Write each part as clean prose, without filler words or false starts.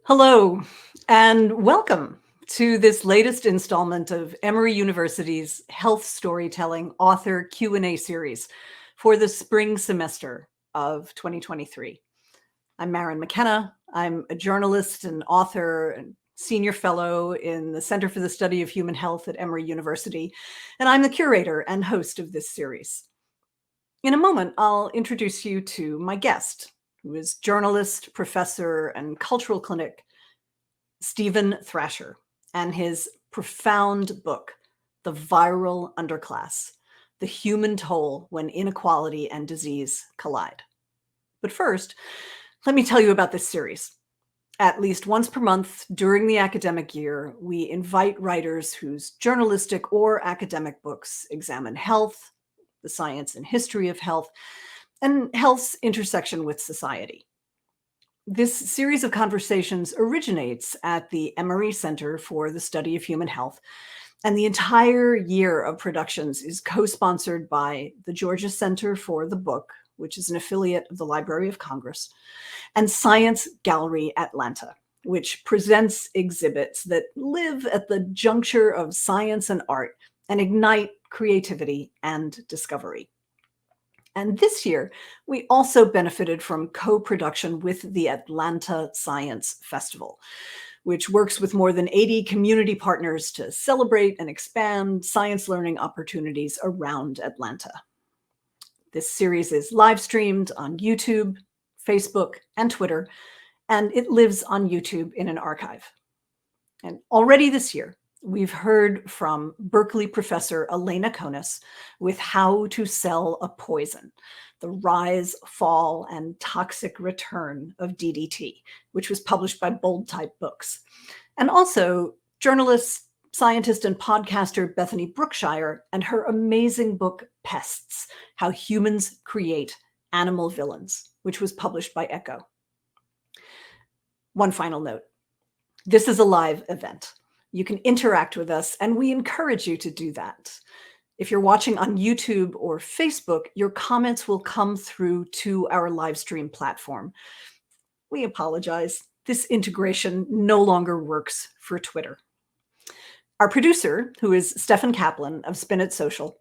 Hello, and welcome to this latest installment of Emory University's Health Storytelling Author Q&A series for the spring semester of 2023. I'm Maryn McKenna. I'm a journalist and author and senior fellow in the Center for the Study of Human Health at Emory University, and I'm the curator and host of this series. In a moment, I'll introduce you to my guest, who is journalist, professor, and cultural clinic Stephen Thrasher, and his profound book, The Viral Underclass: The Human Toll When Inequality and Disease Collide. But first, let me tell you about this series. At least once per month during the academic year, we invite writers whose journalistic or academic books examine health, the science and history of health, and health's intersection with society. This series of conversations originates at the Emory Center for the Study of Human Health, and the entire year of productions is co-sponsored by the Georgia Center for the Book, which is an affiliate of the Library of Congress, and Science Gallery Atlanta, which presents exhibits that live at the juncture of science and art and ignite creativity and discovery. And this year, we also benefited from co-production with the Atlanta Science Festival, which works with more than 80 community partners to celebrate and expand science learning opportunities around Atlanta. This series is live streamed on YouTube, Facebook, and Twitter, and it lives on YouTube in an archive. And already this year, we've heard from Berkeley professor Elena Conis with How to Sell a Poison: The Rise, Fall, and Toxic Return of DDT, which was published by Bold Type Books. And also journalist, scientist, and podcaster Bethany Brookshire and her amazing book, Pests: How Humans Create Animal Villains, which was published by Echo. One final note. This is a live event. You can interact with us, and we encourage you to do that. If you're watching on YouTube or Facebook, your comments will come through to our live stream platform. We apologize. This integration no longer works for Twitter. Our producer, who is Stefan Kaplan of Spin It Social,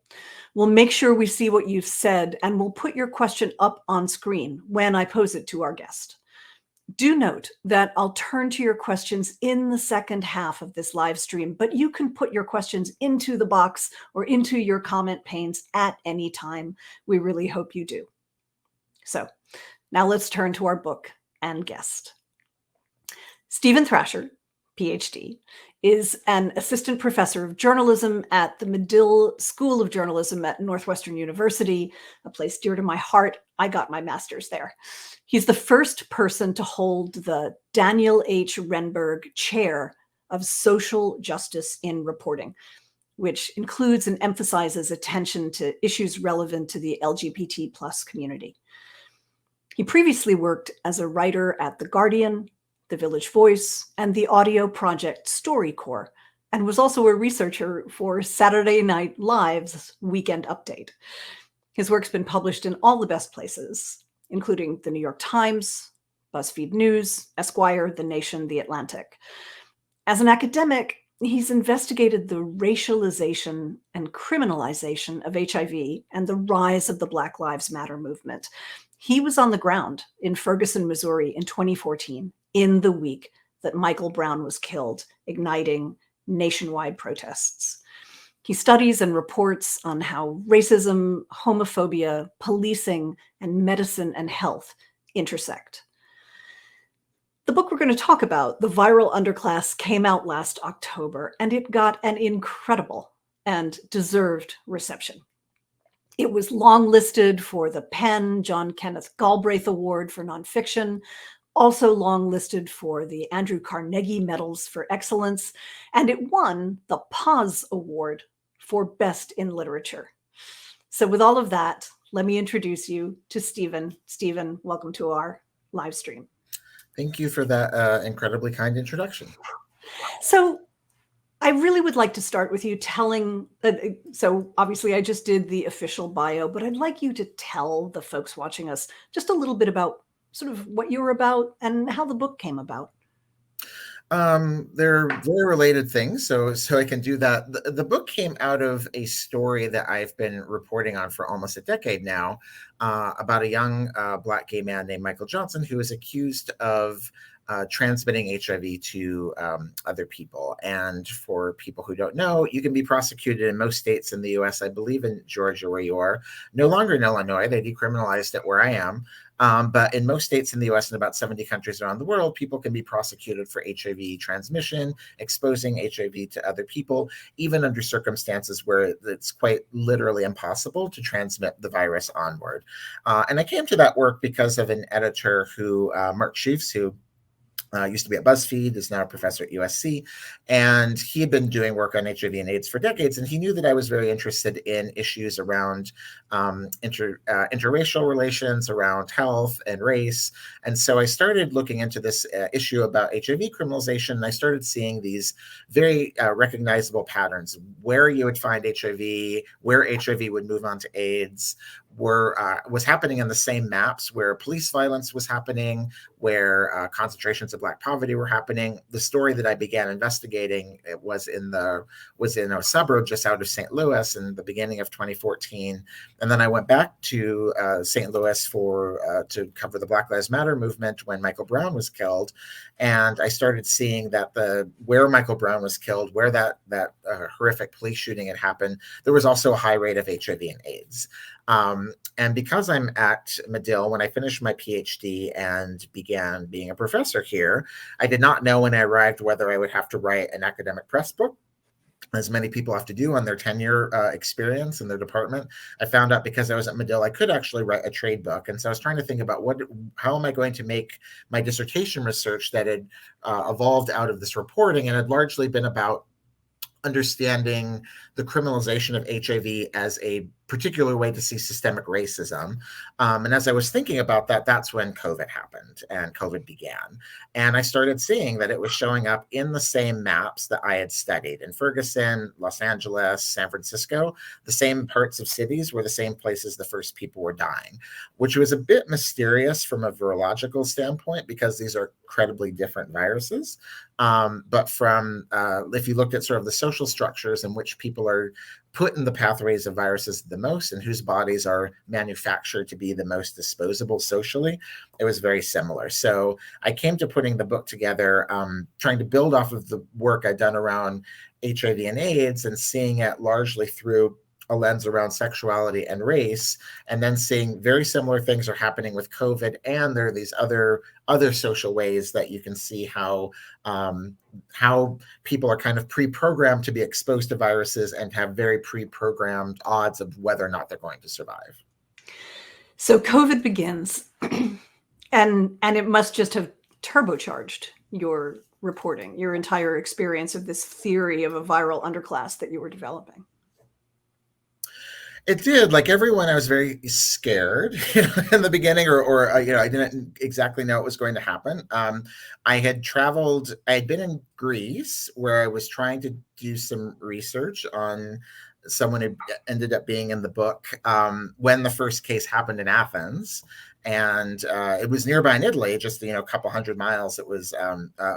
will make sure we see what you've said and will put your question up on screen when I pose it to our guest. Do note that I'll turn to your questions in the second half of this live stream, but you can put your questions into the box or into your comment panes at any time. We really hope you do. So now let's turn to our book and guest. Stephen Thrasher, PhD, is an assistant professor of journalism at the Medill School of Journalism at Northwestern University, a place dear to my heart. I got my master's there. He's the first person to hold the Daniel H. Renberg Chair of Social Justice in Reporting, which includes and emphasizes attention to issues relevant to the LGBT+ community. He previously worked as a writer at The Guardian, The Village Voice, and the audio project StoryCorps, and was also a researcher for Saturday Night Live's Weekend Update. His work's been published in all the best places, including The New York Times, BuzzFeed News, Esquire, The Nation, The Atlantic. As an academic, he's investigated the racialization and criminalization of HIV and the rise of the Black Lives Matter movement. He was on the ground in Ferguson, Missouri in 2014, in the week that Michael Brown was killed, igniting nationwide protests. He studies and reports on how racism, homophobia, policing, and medicine and health intersect. The book we're going to talk about, The Viral Underclass, came out last October, and it got an incredible and deserved reception. It was longlisted for the Penn John Kenneth Galbraith Award for Nonfiction, also longlisted for the Andrew Carnegie Medals for Excellence, and it won the Paz Award for Best in Literature. So with all of that, let me introduce you to Stephen. Stephen, welcome to our live stream. Thank you for that incredibly kind introduction. So I really would like to start with you telling, so obviously I just did the official bio, but I'd like you to tell the folks watching us just a little bit about sort of what you were about and how the book came about. They're very related things, so I can do that. The book came out of a story that I've been reporting on for almost a decade now, about a young Black gay man named Michael Johnson who was accused of transmitting HIV to other people. And for people who don't know, you can be prosecuted in most states in the U.S. I believe in Georgia, where you are, no longer in Illinois. They decriminalized it where I am. But in most states in the US and about 70 countries around the world, people can be prosecuted for HIV transmission, exposing HIV to other people, even under circumstances where it's quite literally impossible to transmit the virus onward. And I came to that work because of an editor who, Mark Sheaves, who used to be at BuzzFeed, is now a professor at USC. And he had been doing work on HIV and AIDS for decades. And he knew that I was very interested in issues around interracial relations, around health and race. And so I started looking into this issue about HIV criminalization. And I started seeing these very recognizable patterns where you would find HIV, where HIV would move on to AIDS, was happening in the same maps where police violence was happening, where concentrations of Black poverty were happening. The story that I began investigating, it was in a suburb just out of St. Louis in the beginning of 2014, and then I went back to St. Louis to cover the Black Lives Matter movement when Michael Brown was killed, and I started seeing that where Michael Brown was killed, where that horrific police shooting had happened, there was also a high rate of HIV and AIDS. And because I'm at Medill, when I finished my PhD and began being a professor here, I did not know when I arrived whether I would have to write an academic press book, as many people have to do on their tenure experience in their department. I found out because I was at Medill, I could actually write a trade book. And so I was trying to think about how am I going to make my dissertation research that had evolved out of this reporting and had largely been about understanding the criminalization of HIV as a particular way to see systemic racism. And as I was thinking about that, that's when COVID happened and COVID began. And I started seeing that it was showing up in the same maps that I had studied in Ferguson, Los Angeles, San Francisco. The same parts of cities were the same places the first people were dying, which was a bit mysterious from a virological standpoint because these are incredibly different viruses. But if you looked at sort of the social structures in which people are put in the pathways of viruses the most and whose bodies are manufactured to be the most disposable socially, it was very similar. So I came to putting the book together, trying to build off of the work I'd done around HIV and AIDS and seeing it largely through a lens around sexuality and race, and then seeing very similar things are happening with COVID. And there are these other social ways that you can see how people are kind of pre-programmed to be exposed to viruses and have very pre-programmed odds of whether or not they're going to survive. So COVID begins, and it must just have turbocharged your reporting, your entire experience of this theory of a viral underclass that you were developing. It did. Like everyone, I was very scared in the beginning, or I didn't exactly know what was going to happen. I had been in Greece where I was trying to do some research on someone who ended up being in the book when the first case happened in Athens. And it was nearby in Italy, just a couple hundred miles. It was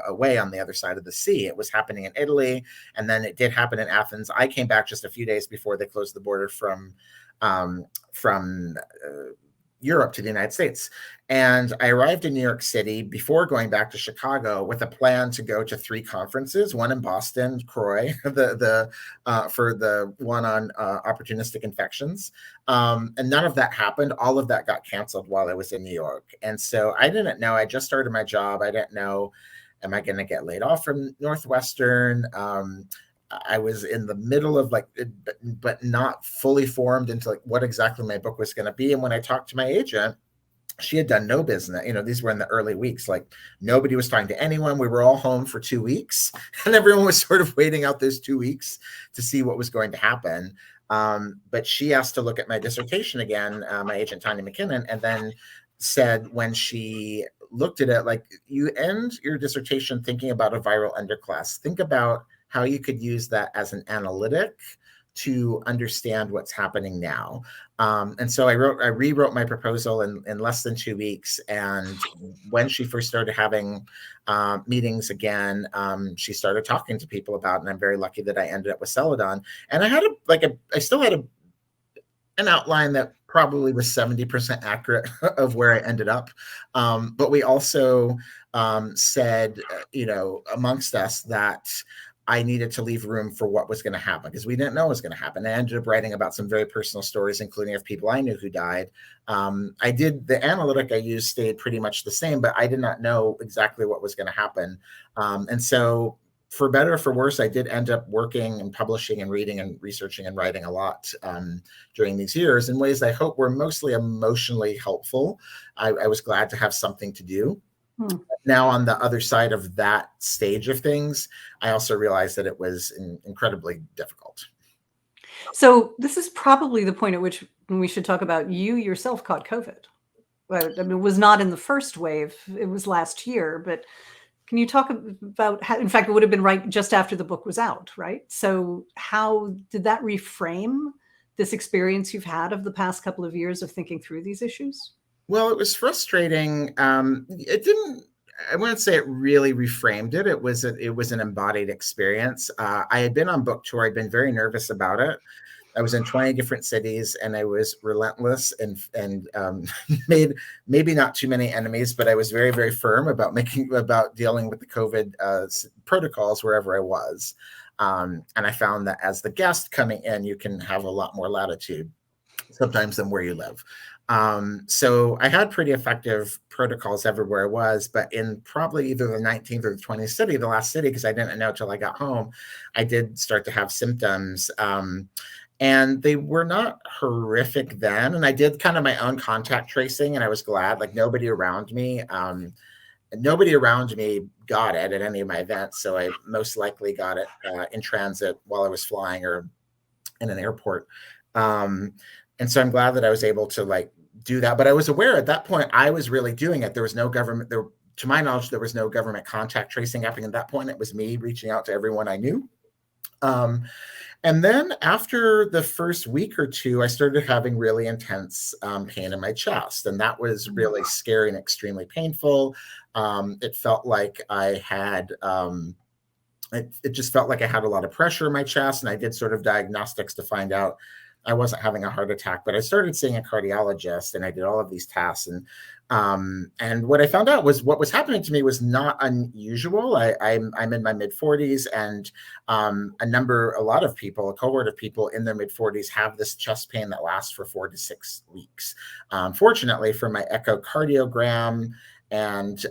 away on the other side of the sea. It was happening in Italy, and then it did happen in Athens. I came back just a few days before they closed the border from Europe to the United States. And I arrived in New York City before going back to Chicago with a plan to go to 3 conferences, one in Boston, CROI, for the one on opportunistic infections. And none of that happened. All of that got canceled while I was in New York. And so I didn't know. I just started my job. I didn't know, am I going to get laid off from Northwestern? I was in the middle of but not fully formed into what exactly my book was going to be. And when I talked to my agent, she had done no business. These were in the early weeks. Like nobody was talking to anyone. We were all home for 2 weeks, and everyone was sort of waiting out those 2 weeks to see what was going to happen. But she asked to look at my dissertation again, my agent, Maryn McKenna, and then said when she looked at it, you end your dissertation thinking about a viral underclass. Think about how you could use that as an analytic to understand what's happening now. And so I rewrote my proposal in less than 2 weeks. And when she first started having meetings again, she started talking to people about it. And I'm very lucky that I ended up with Celadon. And I still had an outline that probably was 70% accurate of where I ended up. But we also said, amongst us, that I needed to leave room for what was going to happen because we didn't know what was going to happen. I ended up writing about some very personal stories, including of people I knew who died. The analytic I used stayed pretty much the same, but I did not know exactly what was going to happen. And so for better or for worse, I did end up working and publishing and reading and researching and writing a lot during these years in ways I hope were mostly emotionally helpful. I was glad to have something to do. Now, on the other side of that stage of things, I also realized that it was incredibly difficult. So this is probably the point at which we should talk about you yourself caught COVID. I mean, it was not in the first wave. It was last year, but can you talk about how, in fact, it would have been right just after the book was out, right? So how did that reframe this experience you've had of the past couple of years of thinking through these issues? Well, it was frustrating. I wouldn't say it really reframed it. It was an embodied experience. I had been on book tour. I'd been very nervous about it. I was in 20 different cities, and I was relentless and made maybe not too many enemies, but I was very, very firm about dealing with the COVID protocols wherever I was. And I found that as the guest coming in, you can have a lot more latitude sometimes than where you live. So I had pretty effective protocols everywhere I was, but in probably either the 19th or the 20th city, the last city, because I didn't know till I got home, I did start to have symptoms. And they were not horrific then. And I did kind of my own contact tracing, and I was glad, like nobody around me got it at any of my events. So I most likely got it in transit while I was flying or in an airport. And so I'm glad that I was able to do that. But I was aware at that point, I was really doing it. There was no government there. To my knowledge, there was no government contact tracing happening at that point. It was me reaching out to everyone I knew. And then after the first week or two, I started having really intense pain in my chest. And that was really scary and extremely painful. It felt like I had, it just felt like I had a lot of pressure in my chest. And I did sort of diagnostics to find out I wasn't having a heart attack, but I started seeing a cardiologist, and I did all of these tests. And what I found out was what was happening to me was not unusual. I'm in my mid-40s, and a lot of people, a cohort of people in their mid-40s have this chest pain that lasts for 4 to 6 weeks. Fortunately, for my echocardiogram and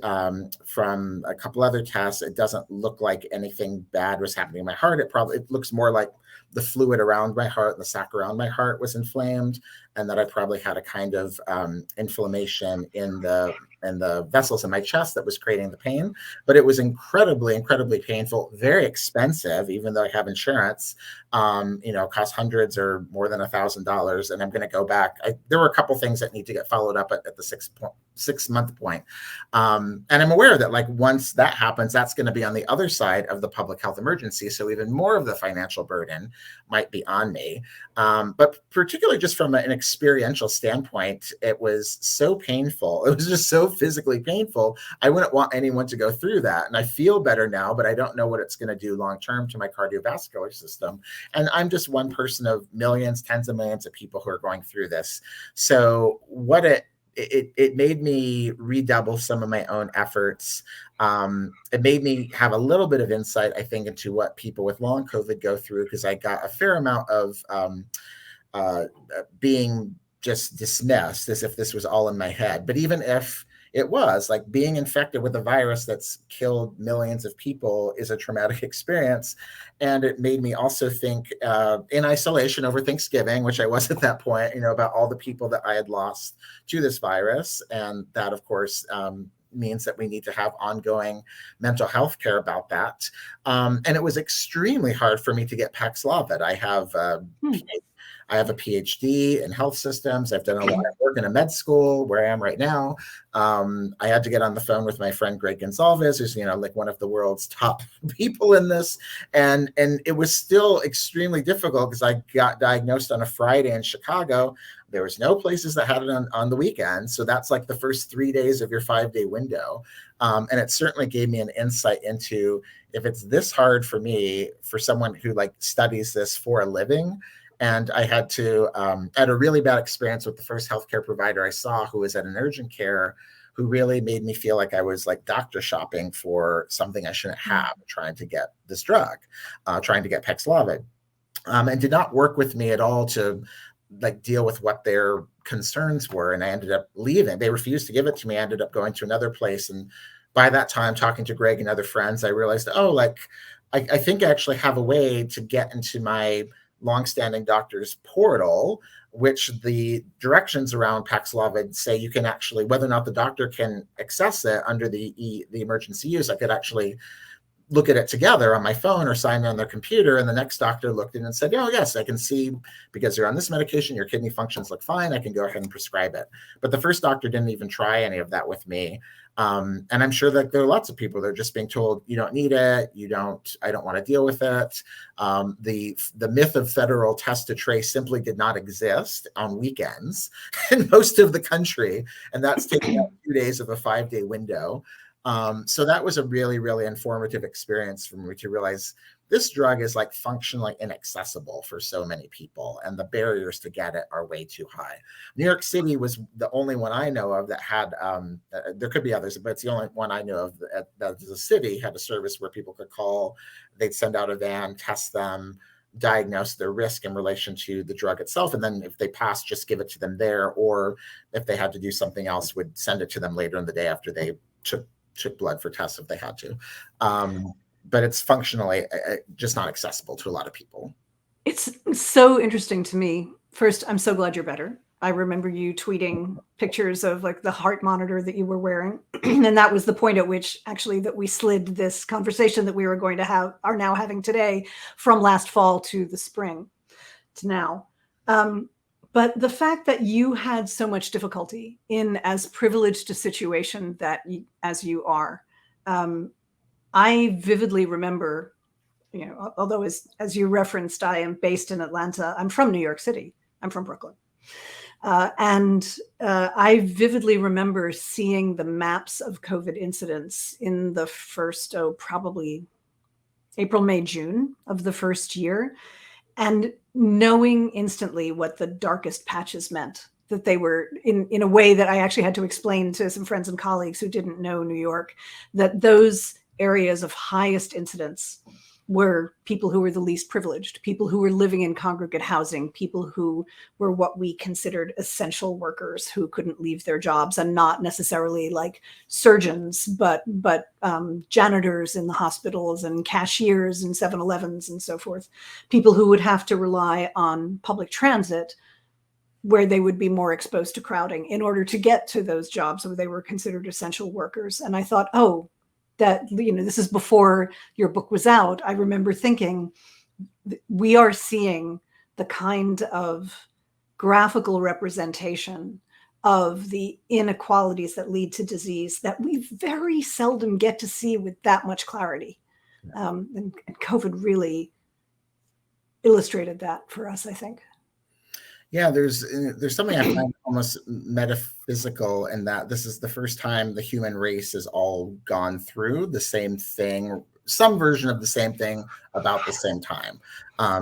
from a couple other tests, it doesn't look like anything bad was happening in my heart. It looks more like the fluid around my heart and the sac around my heart was inflamed, and that I probably had a kind of inflammation in the vessels in my chest that was creating the pain. But it was incredibly, incredibly painful, very expensive, even though I have insurance. Cost hundreds or more than $1,000. And I'm going to go back. There were a couple things that need to get followed up at the 6 month point. And I'm aware that once that happens, that's going to be on the other side of the public health emergency. So even more of the financial burden might be on me. But particularly just from an experiential standpoint, it was so painful. It was just so physically painful. I wouldn't want anyone to go through that. And I feel better now, but I don't know what it's going to do long-term to my cardiovascular system. And I'm just one person of millions, tens of millions of people who are going through this. So what it made me redouble some of my own efforts. It made me have a little bit of insight, I think, into what people with long COVID go through, because I got a fair amount of being just dismissed as if this was all in my head. But even if it was, being infected with a virus that's killed millions of people is a traumatic experience. And it made me also think in isolation over Thanksgiving, which I was at that point, about all the people that I had lost to this virus. And that, of course, means that we need to have ongoing mental health care about that. And it was extremely hard for me to get Paxlovid. I have I have a PhD in health systems. I've done a lot of work in a med school where I am right now. I had to get on the phone with my friend Greg Gonzalez, who's like one of the world's top people in this, and it was still extremely difficult because I got diagnosed on a Friday in Chicago. There was no places that had it on the weekend, so that's like the first 3 days of your 5-day window, and it certainly gave me an insight into, if it's this hard for me, for someone who like studies this for a living. And I had had a really bad experience with the first healthcare provider I saw, who was at an urgent care, who really made me feel like I was like doctor shopping for something I shouldn't have, trying to get this drug, trying to get Paxlovid, and did not work with me at all to like deal with what their concerns were. And I ended up leaving. They refused to give it to me. I ended up going to another place. And by that time, talking to Greg and other friends, I realized, I think I actually have a way to get into my longstanding doctor's portal, which the directions around Paxlovid say you can actually, whether or not the doctor can access it under the emergency use, I could actually look at it together on my phone or sign on their computer. And the next doctor looked in and said, oh, yes, I can see, because you're on this medication, your kidney functions look fine, I can go ahead and prescribe it. But the first doctor didn't even try any of that with me. And I'm sure that there are lots of people that are just being told, you don't need it, I don't want to deal with it. The myth of federal test to trace simply did not exist on weekends in most of the country. And that's taking up 2 days of a 5-day window. So that was a really, really informative experience for me to realize this drug is like functionally inaccessible for so many people, and the barriers to get it are way too high. New York City was the only one I know of that had, there could be others, but it's the only one I know of that the city had a service where people could call, they'd send out a van, test them, diagnose their risk in relation to the drug itself, and then if they passed, just give it to them there, or if they had to do something else, would send it to them later in the day after they took blood for tests if they had to. But it's functionally just not accessible to a lot of people. It's so interesting to me. First, I'm so glad you're better. I remember you tweeting pictures of like the heart monitor that you were wearing. And that was the point at which actually that we slid this conversation that we were going to are now having today, from last fall to the spring to now. But the fact that you had so much difficulty in as privileged a situation as you are, I vividly remember, although as you referenced, I am based in Atlanta. I'm from New York City. I'm from Brooklyn. And I vividly remember seeing the maps of COVID incidents in the first, probably April, May, June of the first year, and knowing instantly what the darkest patches meant, that they were in a way that I actually had to explain to some friends and colleagues who didn't know New York, that those areas of highest incidence were people who were the least privileged, people who were living in congregate housing, people who were what we considered essential workers who couldn't leave their jobs, and not necessarily like surgeons, but janitors in the hospitals and cashiers in 7-Elevens and so forth, people who would have to rely on public transit, where they would be more exposed to crowding in order to get to those jobs where they were considered essential workers. And I thought, that, this is before your book was out. I remember thinking, we are seeing the kind of graphical representation of the inequalities that lead to disease that we very seldom get to see with that much clarity. And COVID really illustrated that for us, I think. Yeah, there's something I find almost metaphysical in that this is the first time the human race has all gone through the same thing, some version of the same thing about the same time,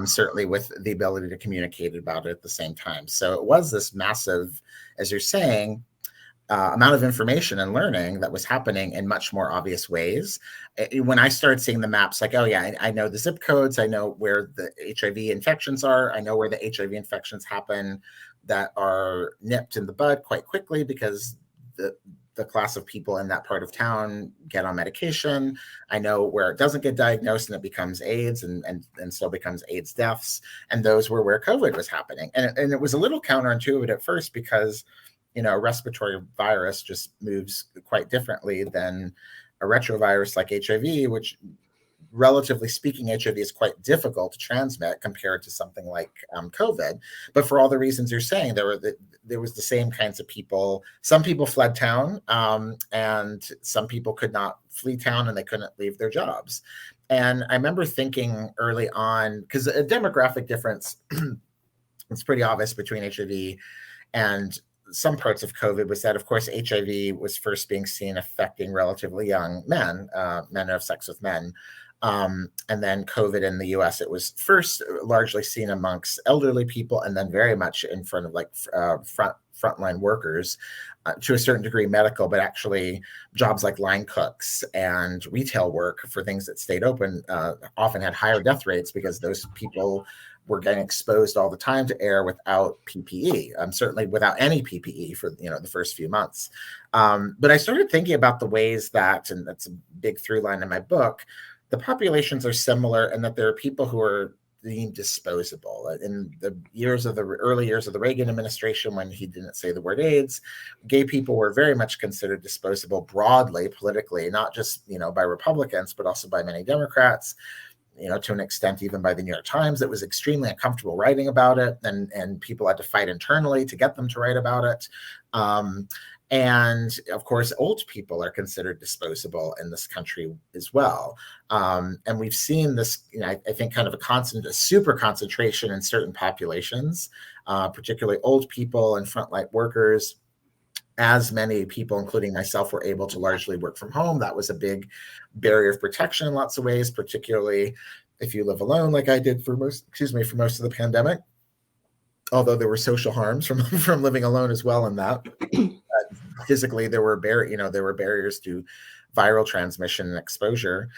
certainly with the ability to communicate about it at the same time. So it was this massive, as you're saying, amount of information and learning that was happening in much more obvious ways. When I started seeing the maps, like, I know the zip codes, I know where the HIV infections are, I know where the HIV infections happen that are nipped in the bud quite quickly because the class of people in that part of town get on medication. I know where it doesn't get diagnosed and it becomes AIDS and still becomes AIDS deaths. And those were where COVID was happening. And it was a little counterintuitive at first because a respiratory virus just moves quite differently than a retrovirus like HIV, which relatively speaking, HIV is quite difficult to transmit compared to something like COVID. But for all the reasons you're saying, there was the same kinds of people. Some people fled town, and some people could not flee town, and they couldn't leave their jobs. And I remember thinking early on, because a demographic difference, it's pretty obvious between HIV and some parts of COVID, was that, of course, HIV was first being seen affecting relatively young men, men who have sex with men. And then COVID in the US, it was first largely seen amongst elderly people, and then very much in front of like frontline workers, to a certain degree medical, but actually jobs like line cooks and retail work for things that stayed open often had higher death rates because those people were getting exposed all the time to air without PPE, certainly without any PPE for the first few months. But I started thinking about the ways that, and that's a big through line in my book, the populations are similar, and that there are people who are deemed disposable. In the early years of the Reagan administration, when he didn't say the word AIDS, gay people were very much considered disposable broadly, politically, not just by Republicans, but also by many Democrats. To an extent, even by the New York Times. It was extremely uncomfortable writing about it, and people had to fight internally to get them to write about it. And of course, old people are considered disposable in this country as well. And we've seen this, I think, kind of a super concentration in certain populations, particularly old people and frontline workers. As many people, including myself, were able to largely work from home. That was a big barrier of protection in lots of ways, particularly if you live alone, like I did for most of the pandemic. Although there were social harms from living alone as well in that. Physically, there were barriers to viral transmission and exposure.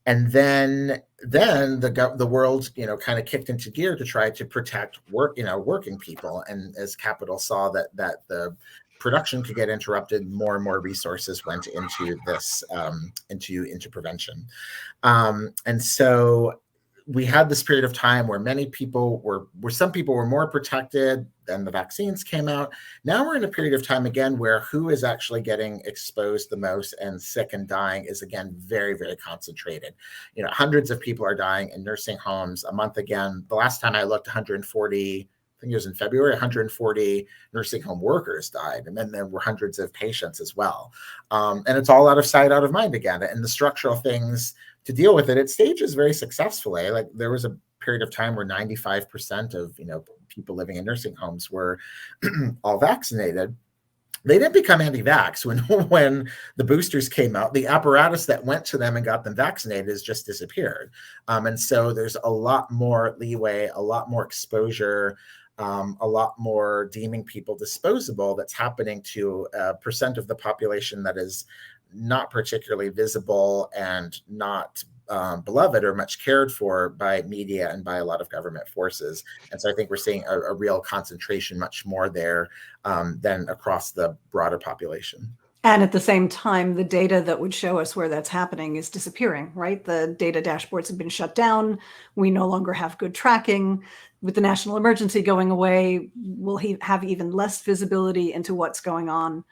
And then the world, kind of kicked into gear to try to protect working people. And as Capital saw that the production could get interrupted, more and more resources went into this, into prevention. And so we had this period of time where some people were more protected, then the vaccines came out. Now we're in a period of time again where who is actually getting exposed the most and sick and dying is again very, very concentrated. Hundreds of people are dying in nursing homes a month again. The last time I looked, 140, I think it was in February, 140 nursing home workers died. And then there were hundreds of patients as well. And it's all out of sight, out of mind again. And the structural things to deal with it stages very successfully. Like there was a period of time where 95% of people living in nursing homes were all vaccinated. They didn't become anti-vax when the boosters came out. The apparatus that went to them and got them vaccinated has just disappeared. And so there's a lot more leeway, a lot more exposure, a lot more deeming people disposable that's happening to a percent of the population that is not particularly visible and not beloved or much cared for by media and by a lot of government forces. And so I think we're seeing a real concentration much more there than across the broader population. And at the same time, the data that would show us where that's happening is disappearing, right? The data dashboards have been shut down. We no longer have good tracking. With the national emergency going away, we'll have even less visibility into what's going on.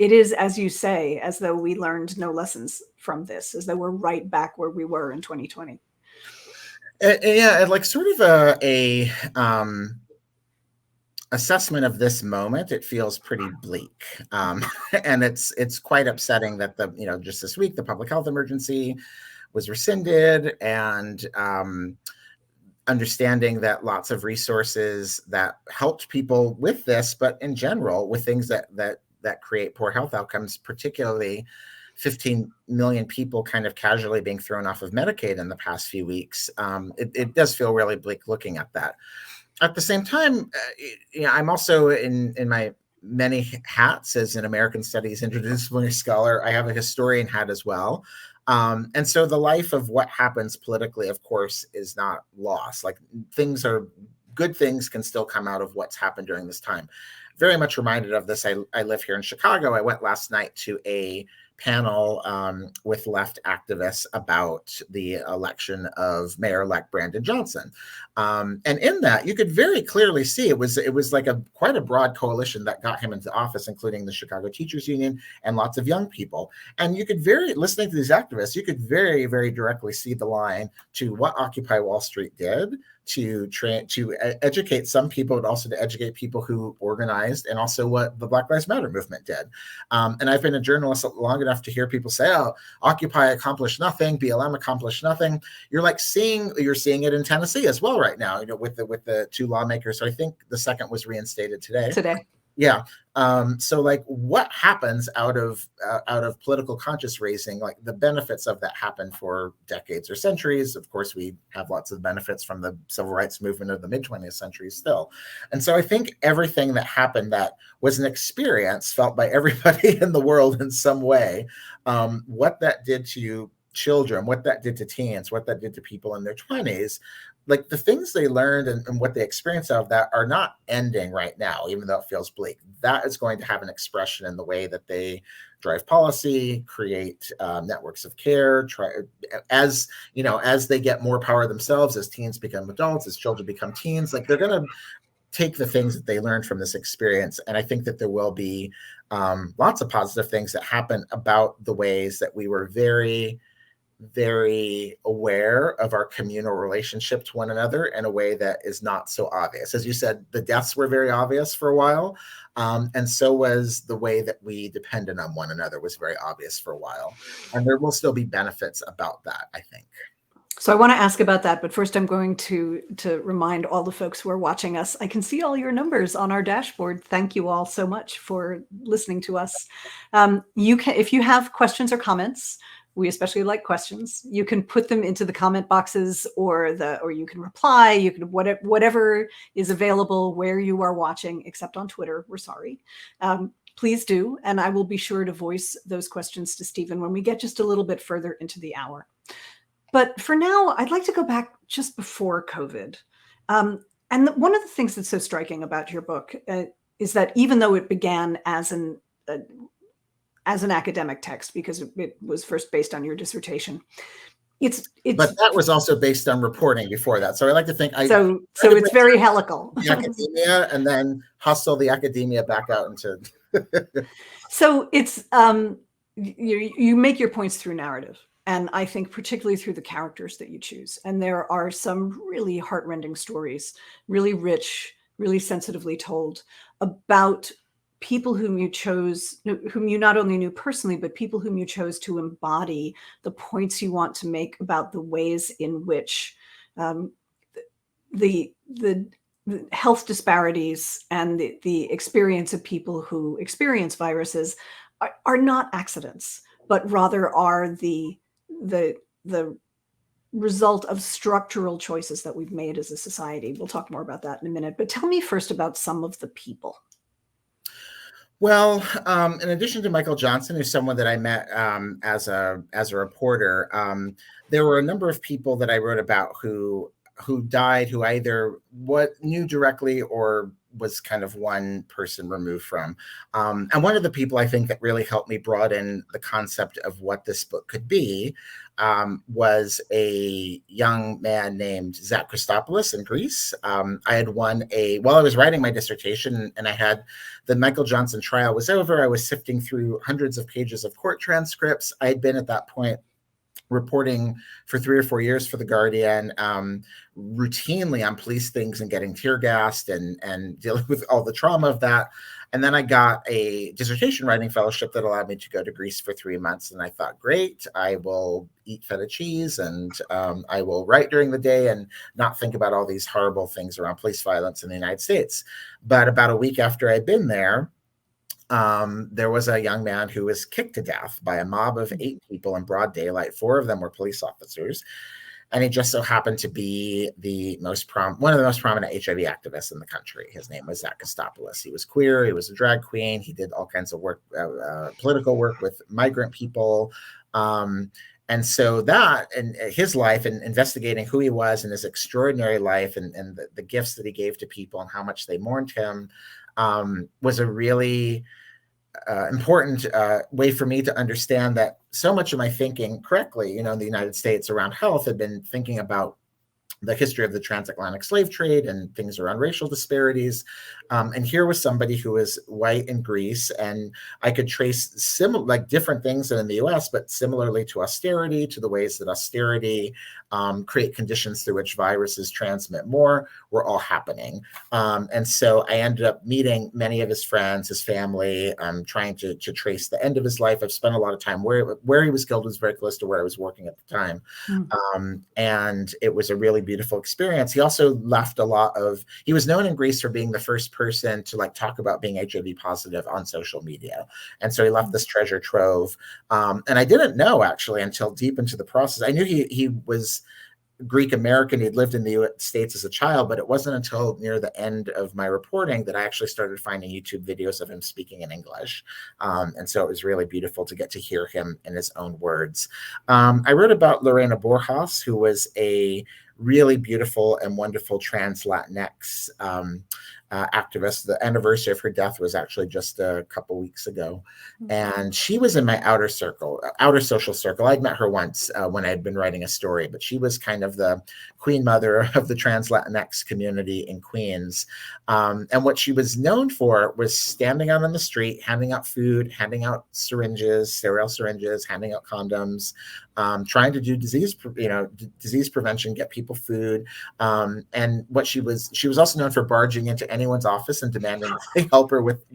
It is, as you say, as though we learned no lessons from this, as though we're right back where we were in 2020. Yeah, like sort of a assessment of this moment, it feels pretty bleak. And it's quite upsetting that just this week, the public health emergency was rescinded, and understanding that lots of resources that helped people with this, but in general, with things that create poor health outcomes, particularly 15 million people kind of casually being thrown off of Medicaid in the past few weeks. It does feel really bleak looking at that. At the same time, I'm also in my many hats as an American Studies interdisciplinary scholar. I have a historian hat as well. And so the life of what happens politically, of course, is not lost. Like good things can still come out of what's happened during this time. Very much reminded of this. I live here in Chicago. I went last night to a panel with left activists about the election of Mayor-elect Brandon Johnson. And in that, you could very clearly see it was like quite a broad coalition that got him into office, including the Chicago Teachers Union and lots of young people. And you could listening to these activists, you could very, very directly see the line to what Occupy Wall Street did to educate some people, but also to educate people who organized, and also what the Black Lives Matter movement did. And I've been a journalist long enough to hear people say, "Oh, Occupy accomplished nothing, BLM accomplished nothing." You're seeing it in Tennessee as well right now, with the two lawmakers. So I think the second was reinstated today. Yeah. So what happens out of political conscious raising, the benefits of that happen for decades or centuries. Of course, we have lots of benefits from the civil rights movement of the mid-20th century still. And so I think everything that happened that was an experience felt by everybody in the world in some way, what that did to children, what that did to teens, what that did to people in their 20s, the things they learned and what they experienced out of that are not ending right now, even though it feels bleak. That is going to have an expression in the way that they drive policy, create networks of care, as they get more power themselves, as teens become adults, as children become teens, they're going to take the things that they learned from this experience. And I think that there will be lots of positive things that happen about the ways that we were very, very aware of our communal relationship to one another in a way that is not so obvious. As you said, the deaths were very obvious for a while. And so was the way that we depended on one another was very obvious for a while. And there will still be benefits about that, I think. So I want to ask about that, but first I'm going to remind all the folks who are watching us. I can see all your numbers on our dashboard. Thank you all so much for listening to us. You can, if you have questions or comments, we especially like questions, you can put them into the comment boxes, or you can reply. You can whatever is available where you are watching, except on Twitter. We're sorry. Please do, and I will be sure to voice those questions to Stephen when we get just a little bit further into the hour. But for now, I'd like to go back just before COVID. And one of the things that's so striking about your book is that even though it began as an academic text, because it was first based on your dissertation, but that was also based on reporting before that. So I like to think so it's very helical. The academia, and then hustle the academia back out into. So it's you make your points through narrative. And I think particularly through the characters that you choose. And there are some really heartrending stories, really rich, really sensitively told, about people whom you not only knew personally, but people whom you chose to embody the points you want to make about the ways in which the health disparities and the experience of people who experience viruses are not accidents, but rather are the result of structural choices that we've made as a society. We'll talk more about that in a minute, but tell me first about some of the people. Well, in addition to Michael Johnson, who's someone that I met as a reporter, there were a number of people that I wrote about who died, who either knew directly or was kind of one person removed from. And one of the people I think that really helped me broaden the concept of what this book could be was a young man named Zach Christopoulos in Greece. I had while I was writing my dissertation and I had the Michael Johnson trial was over, I was sifting through hundreds of pages of court transcripts. I had been at that point reporting for 3 or 4 years for The Guardian, routinely on police things and getting tear gassed and dealing with all the trauma of that. And then I got a dissertation writing fellowship that allowed me to go to Greece for 3 months. And I thought, great, I will eat feta cheese and I will write during the day and not think about all these horrible things around police violence in the United States. But about a week after I'd been there, there was a young man who was kicked to death by a mob of 8 people in broad daylight. 4 of them were police officers. And he just so happened to be one of the most prominent HIV activists in the country. His name was Zach Christopoulos. He was queer. He was a drag queen. He did all kinds of work, political work with migrant people. And so that and his life and investigating who he was and his extraordinary life and the gifts that he gave to people and how much they mourned him was a really important way for me to understand that so much of my thinking correctly, in the United States around health had been thinking about the history of the transatlantic slave trade and things around racial disparities. And here was somebody who was white in Greece, and I could trace different things than in the US, but similarly to austerity, to the ways that austerity create conditions through which viruses transmit more, were all happening. And so I ended up meeting many of his friends, his family, trying to trace the end of his life. I've spent a lot of time where he was killed was very close to where I was working at the time. And it was a really beautiful experience. He also left he was known in Greece for being the first person to talk about being HIV positive on social media. And so he left this treasure trove. And I didn't know actually until deep into the process. I knew he was Greek American. He'd lived in the States as a child, but it wasn't until near the end of my reporting that I actually started finding YouTube videos of him speaking in English. And so it was really beautiful to get to hear him in his own words. I wrote about Lorena Borjas, who was a really beautiful and wonderful trans Latinx activist. The anniversary of her death was actually just a couple weeks ago. And she was in my outer social circle. I'd met her once when I had been writing a story, but she was kind of the queen mother of the trans Latinx community in Queens. And what she was known for was standing out on the street, handing out food, handing out sterile syringes, handing out condoms, trying to do disease prevention, get people food. And what she was also known for barging into anyone's office and demanding they help her with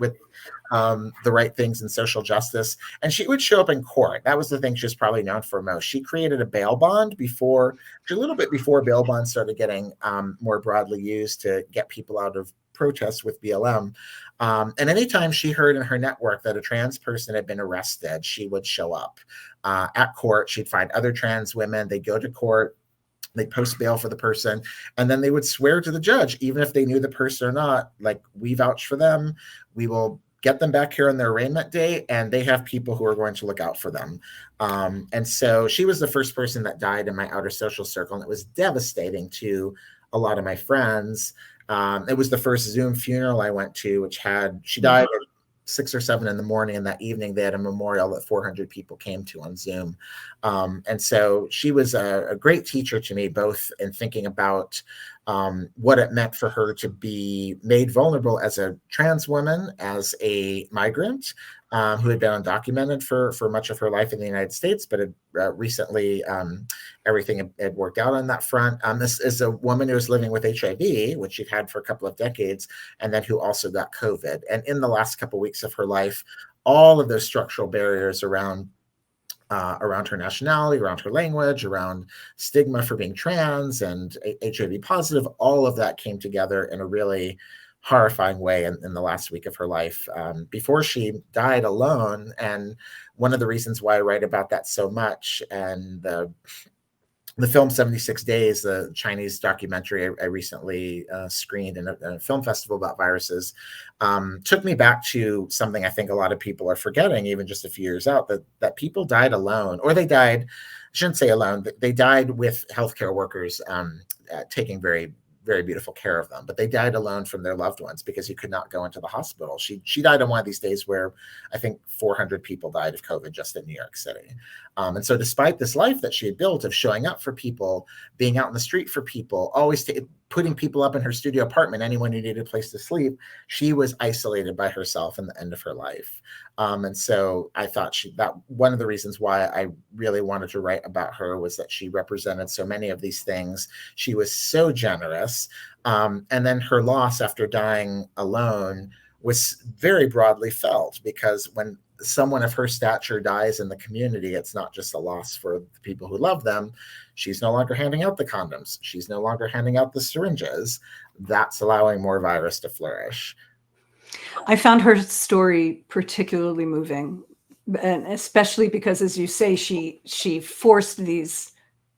the right things in social justice. And she would show up in court. That was the thing she was probably known for most. She created a bail bond a little bit before bail bonds started getting more broadly used to get people out of protests with BLM. And anytime she heard in her network that a trans person had been arrested, she would show up at court. She'd find other trans women. They'd go to court. They'd post bail for the person, and then they would swear to the judge, even if they knew the person or not, we vouch for them. We will get them back here on their arraignment day, and they have people who are going to look out for them. And so she was the first person that died in my outer social circle, and it was devastating to a lot of my friends. It was the first Zoom funeral I went to, she died at 6 or 7 in the morning, and that evening they had a memorial that 400 people came to on Zoom. And so she was a great teacher to me, both in thinking about what it meant for her to be made vulnerable as a trans woman, as a migrant who had been undocumented for much of her life in the United States, but had recently everything had worked out on that front. This is a woman who was living with HIV, which she'd had for a couple of decades, and then who also got COVID. And in the last couple of weeks of her life, all of those structural barriers around her nationality, around her language, around stigma for being trans and HIV positive, all of that came together in a really horrifying way in the last week of her life before she died alone. And one of the reasons why I write about that so much, and the film 76 Days, the Chinese documentary I recently screened in a film festival about viruses, took me back to something I think a lot of people are forgetting, even just a few years out, that people died alone, or they died, I shouldn't say alone, they died with healthcare workers taking very, very beautiful care of them, but they died alone from their loved ones because he could not go into the hospital. She died on one of these days where I think 400 people died of COVID just in New York City. And so despite this life that she had built of showing up for people, being out in the street for people, always putting people up in her studio apartment, anyone who needed a place to sleep, she was isolated by herself in the end of her life. And so I thought that one of the reasons why I really wanted to write about her was that she represented so many of these things. She was so generous. And then her loss after dying alone was very broadly felt, because when someone of her stature dies in the community, it's not just a loss for the people who love them. She's no longer handing out the condoms. She's no longer handing out the syringes. That's allowing more virus to flourish. I found her story particularly moving, and especially because, as you say, she forced these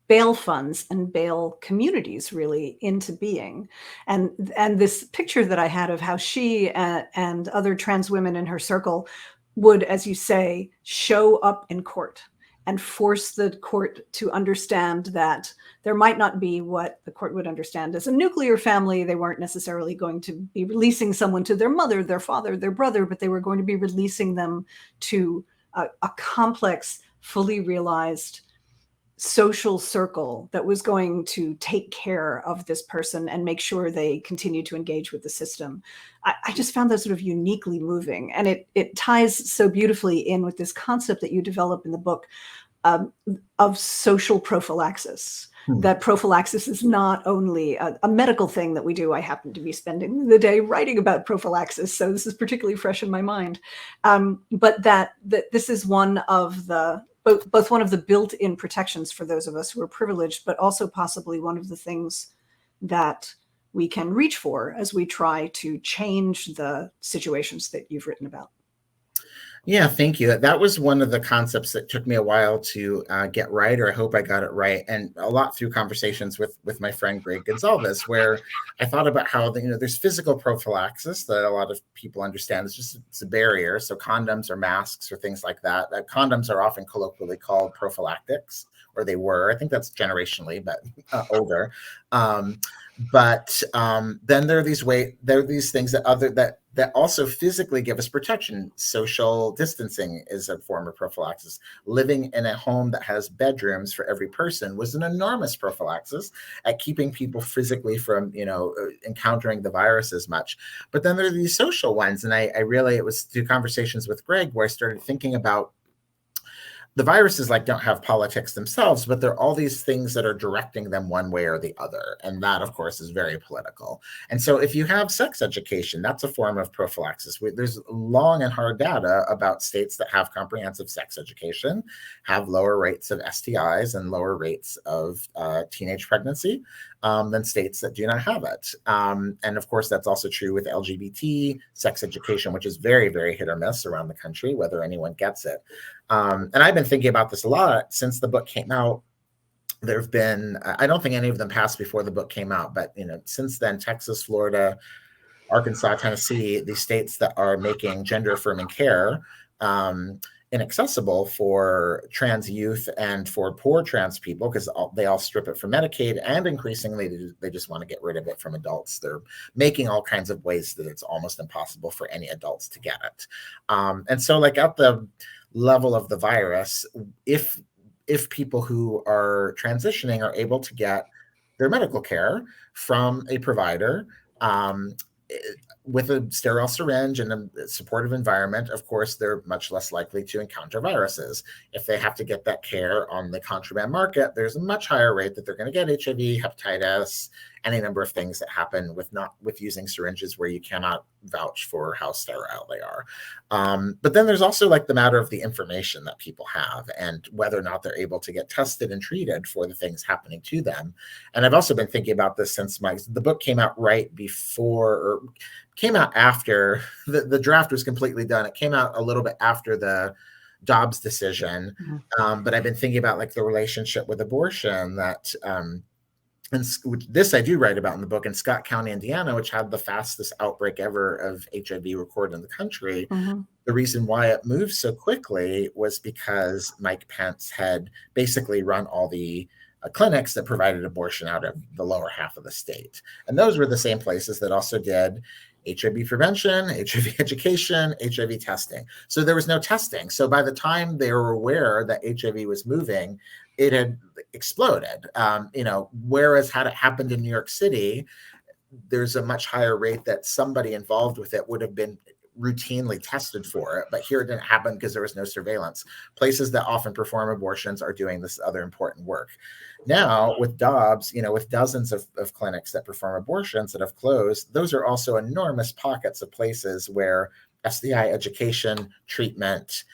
bail funds and bail communities really into being. And this picture that I had of how she and other trans women in her circle would, as you say, show up in court and force the court to understand that there might not be what the court would understand as a nuclear family. They weren't necessarily going to be releasing someone to their mother, their father, their brother, but they were going to be releasing them to a complex, fully realized social circle that was going to take care of this person and make sure they continue to engage with the system. I just found that sort of uniquely moving. And it ties so beautifully in with this concept that you develop in the book of social prophylaxis. That prophylaxis is not only a medical thing that we do. I happen to be spending the day writing about prophylaxis, so this is particularly fresh in my mind. But that this is one of the both one of the built-in protections for those of us who are privileged, but also possibly one of the things that we can reach for as we try to change the situations that you've written about. Yeah, thank you. That was one of the concepts that took me a while to get right, or I hope I got it right, and a lot through conversations with my friend Greg Gonzalez, where I thought about how there's physical prophylaxis that a lot of people understand. It's a barrier, so condoms or masks or things like that. Condoms are often colloquially called prophylactics, or they were. I think that's generationally, but older. But then there are these things that also physically give us protection. Social distancing is a form of prophylaxis. Living in a home that has bedrooms for every person was an enormous prophylaxis at keeping people physically from, encountering the virus as much. But then there are these social ones. And it was through conversations with Greg where I started thinking about the viruses don't have politics themselves, but there are all these things that are directing them one way or the other. And that, of course, is very political. And so if you have sex education, that's a form of prophylaxis. There's long and hard data about states that have comprehensive sex education, have lower rates of STIs and lower rates of teenage pregnancy than states that do not have it. And of course, that's also true with LGBT sex education, which is very, very hit or miss around the country, whether anyone gets it. And I've been thinking about this a lot since the book came out. There have been, I don't think any of them passed before the book came out, but since then, Texas, Florida, Arkansas, Tennessee, these states that are making gender affirming care inaccessible for trans youth and for poor trans people, because they all strip it from Medicaid, and increasingly they just want to get rid of it from adults. They're making all kinds of ways that it's almost impossible for any adults to get it. And so at the level of the virus, if people who are transitioning are able to get their medical care from a provider with a sterile syringe and a supportive environment, of course, they're much less likely to encounter viruses. If they have to get that care on the contraband market, there's a much higher rate that they're going to get HIV, hepatitis, any number of things that happen with using syringes where you cannot vouch for how sterile they are. But then there's also the matter of the information that people have and whether or not they're able to get tested and treated for the things happening to them. And I've also been thinking about this since the book came out right before, or came out after the draft was completely done. It came out a little bit after the Dobbs decision. But I've been thinking about the relationship with abortion that, and this I do write about in the book, in Scott County, Indiana, which had the fastest outbreak ever of HIV recorded in the country. The reason why it moved so quickly was because Mike Pence had basically run all the clinics that provided abortion out of the lower half of the state. And those were the same places that also did HIV prevention, HIV education, HIV testing. So there was no testing. So by the time they were aware that HIV was moving, it had exploded. Whereas had it happened in New York City, there's a much higher rate that somebody involved with it would have been routinely tested for it, but here it didn't happen because there was no surveillance. Places that often perform abortions are doing this other important work. Now with Dobbs, with dozens of clinics that perform abortions that have closed, those are also enormous pockets of places where STI education, treatment,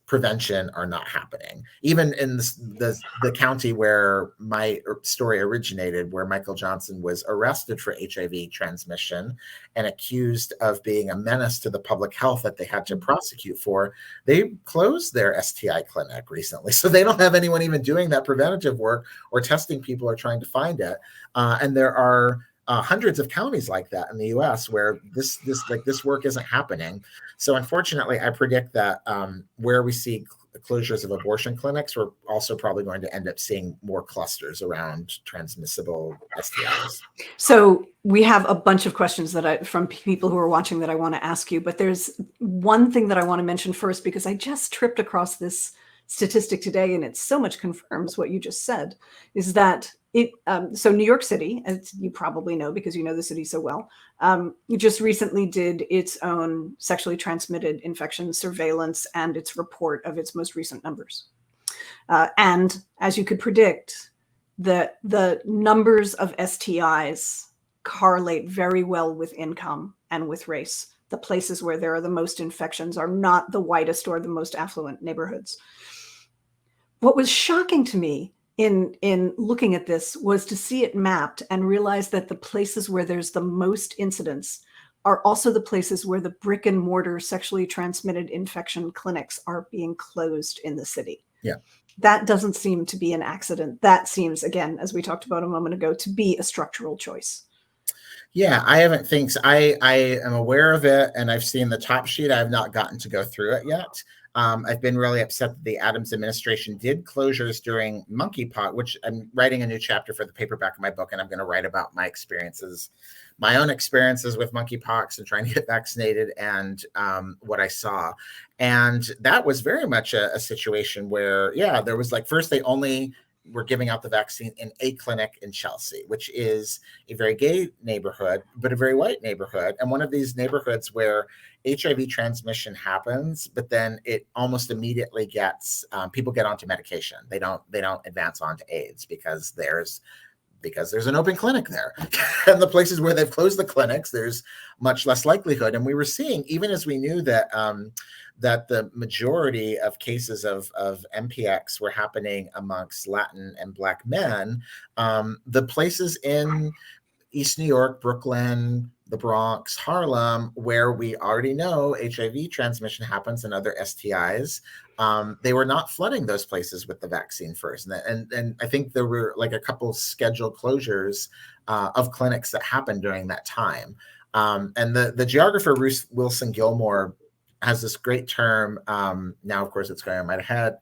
prevention are not happening. Even in the county where my story originated, where Michael Johnson was arrested for HIV transmission and accused of being a menace to the public health that they had to prosecute for, they closed their STI clinic recently. So they don't have anyone even doing that preventative work or testing people or trying to find it. And there are hundreds of counties like that in the U.S. where this work isn't happening. So unfortunately, I predict that where we see closures of abortion clinics, we're also probably going to end up seeing more clusters around transmissible STIs. So we have a bunch of questions from people who are watching that I want to ask you, but there's one thing that I want to mention first, because I just tripped across this statistic today, and it so much confirms what you just said, is that so New York City, as you probably know because you know the city so well, just recently did its own sexually transmitted infection surveillance and its report of its most recent numbers. And as you could predict, the numbers of STIs correlate very well with income and with race. The places where there are the most infections are not the whitest or the most affluent neighborhoods. What was shocking to me in looking at this was to see it mapped and realize that the places where there's the most incidence are also the places where the brick and mortar sexually transmitted infection clinics are being closed in the city. Yeah. That doesn't seem to be an accident. That seems, again, as we talked about a moment ago, to be a structural choice. Yeah, I haven't think so. I am aware of it, and I've seen the top sheet. I have not gotten to go through it yet. I've been really upset that the Adams administration did closures during monkeypox, which I'm writing a new chapter for the paperback of my book, and I'm going to write about my experiences, my own experiences with monkeypox and trying to get vaccinated, and what I saw. And that was very much a situation where, yeah, there was like, first they only were giving out the vaccine in a clinic in Chelsea, which is a very gay neighborhood, but a very white neighborhood. And one of these neighborhoods where HIV transmission happens, but then it almost immediately gets, people get onto medication. They don't advance onto AIDS because there's an open clinic there. And the places where they've closed the clinics, there's much less likelihood. And we were seeing, even as we knew that that the majority of cases of MPX were happening amongst Latin and Black men, the places in East New York, Brooklyn, the Bronx, Harlem, where we already know HIV transmission happens and other STIs, they were not flooding those places with the vaccine first. And I think there were like a couple scheduled closures of clinics that happened during that time. And the geographer Ruth Wilson Gilmore has this great term. Now, of course, it's going on my head.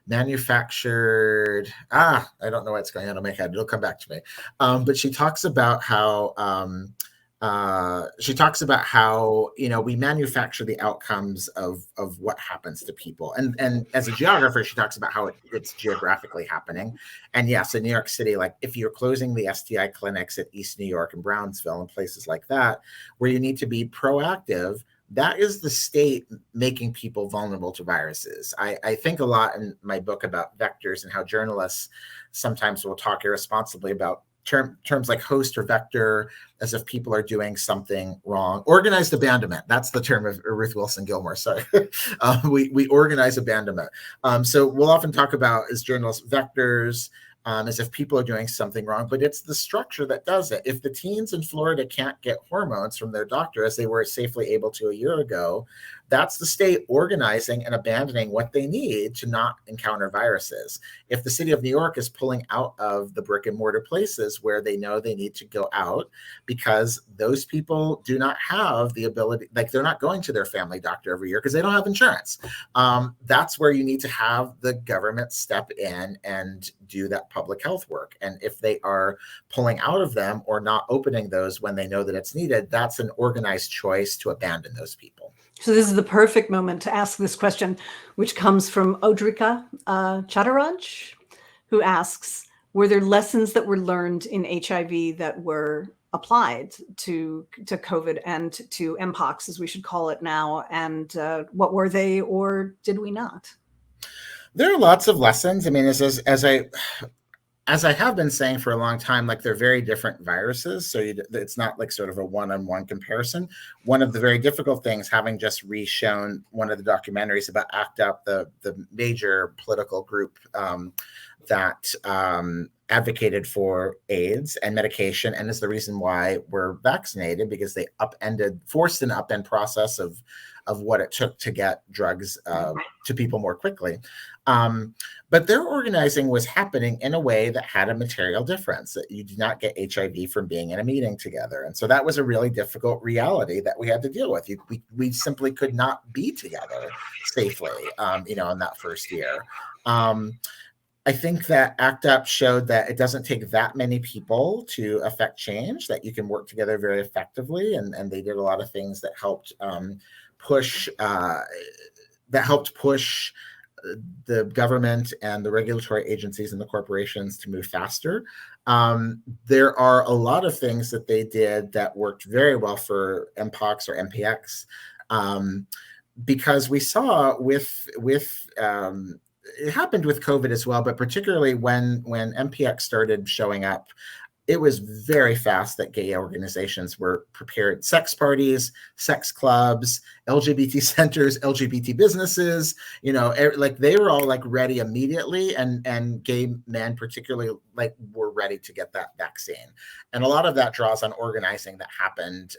Manufactured. I don't know what's going on in my head. It'll come back to me. But she talks about how we manufacture the outcomes of what happens to people. And as a geographer, she talks about how it's geographically happening. And yes, in New York City, like if you're closing the STI clinics at East New York and Brownsville and places like that, where you need to be proactive, that is the state making people vulnerable to viruses. I think a lot in my book about vectors and how journalists sometimes will talk irresponsibly about terms like host or vector as if people are doing something wrong. Organized abandonment. That's the term of Ruth Wilson Gilmore. Sorry. We organize abandonment. So we'll often talk about, as journalists, vectors, as if people are doing something wrong, but it's the structure that does it. If the teens in Florida can't get hormones from their doctor as they were safely able to a year ago, that's the state organizing and abandoning what they need to not encounter viruses. If the city of New York is pulling out of the brick and mortar places where they know they need to go out because those people do not have the ability, like they're not going to their family doctor every year because they don't have insurance. That's where you need to have the government step in and do that public health work. And if they are pulling out of them or not opening those when they know that it's needed, that's an organized choice to abandon those people. So this is the perfect moment to ask this question, which comes from Odrika Chattaraj, who asks, were there lessons that were learned in HIV that were applied to COVID and to Mpox, as we should call it now? And what were they, or did we not? There are lots of lessons. I mean, as I have been saying for a long time, like they're very different viruses. So it's not like sort of a one-on-one comparison. One of the very difficult things, having just re-shown one of the documentaries about ACT UP, the major political group that advocated for AIDS and medication, and is the reason why we're vaccinated, because they forced an upend process of what it took to get drugs to people more quickly. But their organizing was happening in a way that had a material difference, that you did not get HIV from being in a meeting together. And so that was a really difficult reality that we had to deal with. We simply could not be together safely, in that first year. I think that ACT UP showed that it doesn't take that many people to affect change, that you can work together very effectively. And they did a lot of things that helped push the government and the regulatory agencies and the corporations to move faster. There are a lot of things that they did that worked very well for MPOX or MPX, because we saw it happened with COVID as well, but particularly when MPX started showing up, it was very fast that gay organizations were prepared. Sex parties, sex clubs, LGBT centers, LGBT businesses, like they were all like ready immediately, and gay men particularly like were ready to get that vaccine. And a lot of that draws on organizing that happened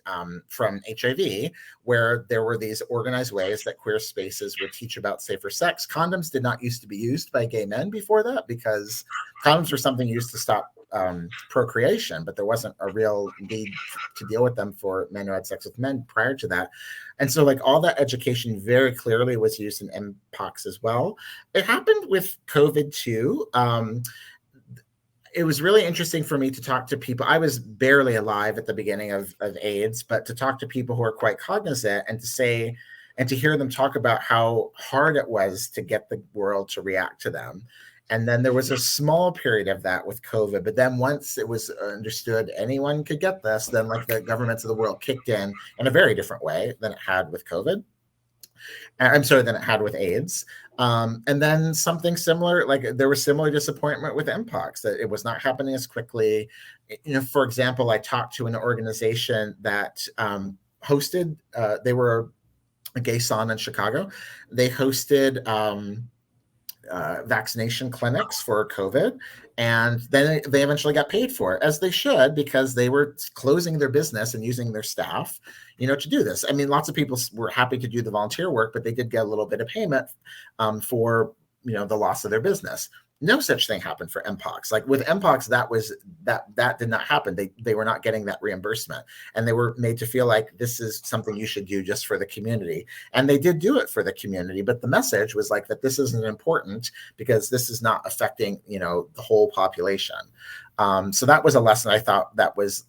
from HIV, where there were these organized ways that queer spaces would teach about safer sex. Condoms did not used to be used by gay men before that, because condoms were something used to stop procreation, but there wasn't a real need to deal with them for men who had sex with men prior to that. And so like all that education very clearly was used in MPOX as well. It happened with COVID too. It was really interesting for me to talk to people. I was barely alive at the beginning of AIDS, but to talk to people who are quite cognizant and to hear them talk about how hard it was to get the world to react to them. And then there was a small period of that with COVID. But then once it was understood anyone could get this, then like the governments of the world kicked in a very different way than it had with COVID. Than it had with AIDS. And then something similar, like there was similar disappointment with MPOX, that it was not happening as quickly. For example, I talked to an organization that hosted, they were a gay sauna in Chicago. They hosted vaccination clinics for COVID, and then they eventually got paid for it, as they should, because they were closing their business and using their staff, to do this. I mean, lots of people were happy to do the volunteer work, but they did get a little bit of payment for the loss of their business. No such thing happened for MPOX. Like with MPOX, that did not happen. They were not getting that reimbursement, and they were made to feel like this is something you should do just for the community. And they did do it for the community, but the message was like that this isn't important because this is not affecting the whole population. So that was a lesson I thought that was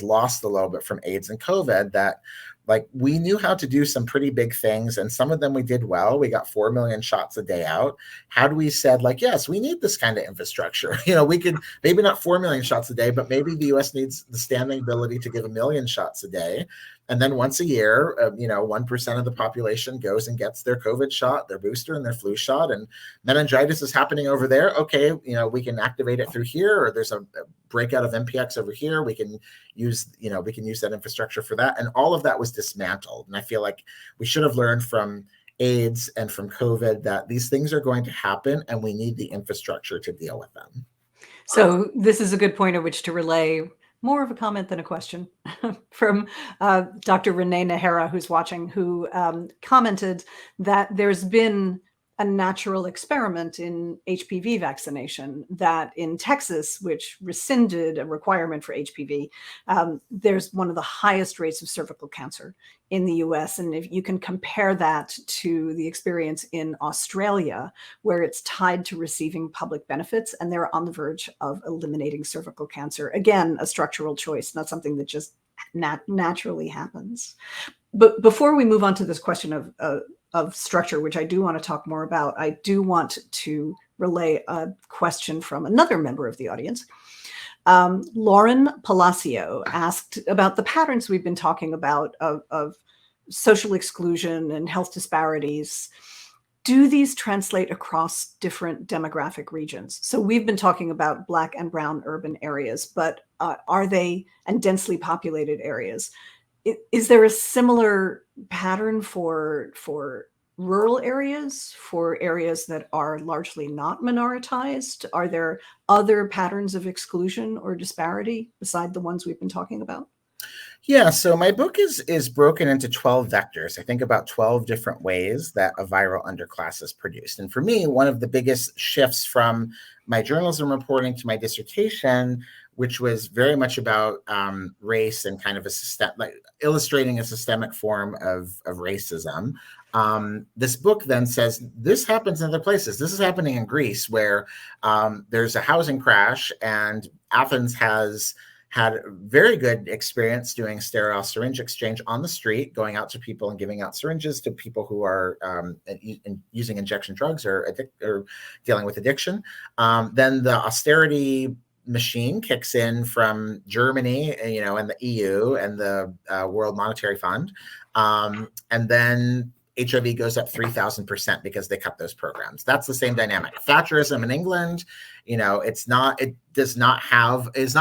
lost a little bit from AIDS and COVID, that like we knew how to do some pretty big things, and some of them we did well. We got 4 million shots a day out. Had we said like, yes, we need this kind of infrastructure, we could maybe not 4 million shots a day, but maybe the US needs the standing ability to give 1 million shots a day. And then once a year, 1% of the population goes and gets their COVID shot, their booster, and their flu shot. And meningitis is happening over there. Okay, we can activate it through here, or there's a breakout of MPX over here. We can use that infrastructure for that. And all of that was dismantled. And I feel like we should have learned from AIDS and from COVID that these things are going to happen, and we need the infrastructure to deal with them. So this is a good point at which to relay more of a comment than a question from Dr. Renee Nahara, who's watching, who commented that there's been a natural experiment in HPV vaccination, that in Texas, which rescinded a requirement for HPV, there's one of the highest rates of cervical cancer in the US. And if you can compare that to the experience in Australia, where it's tied to receiving public benefits, and they're on the verge of eliminating cervical cancer. Again, a structural choice, not something that just naturally happens. But before we move on to this question of structure, which I do want to talk more about, I do want to relay a question from another member of the audience. Lauren Palacio asked about the patterns we've been talking about of social exclusion and health disparities. Do these translate across different demographic regions? So we've been talking about Black and brown urban areas, but are they, and densely populated areas? Is there a similar pattern for rural areas, for areas that are largely not minoritized? Are there other patterns of exclusion or disparity beside the ones we've been talking about? Yeah, so my book is broken into 12 vectors. I think about 12 different ways that a viral underclass is produced. And for me, one of the biggest shifts from my journalism reporting to my dissertation, which was very much about race and kind of a system, like illustrating a systemic form of racism. This book then says this happens in other places. This is happening in Greece, where there's a housing crash, and Athens has had a very good experience doing sterile syringe exchange on the street, going out to people and giving out syringes to people who are using injection drugs or dealing with addiction. Then the austerity machine kicks in from Germany, and the EU and the World Monetary Fund. And then HIV goes up 3,000% because they cut those programs. That's the same dynamic. Thatcherism in England, is not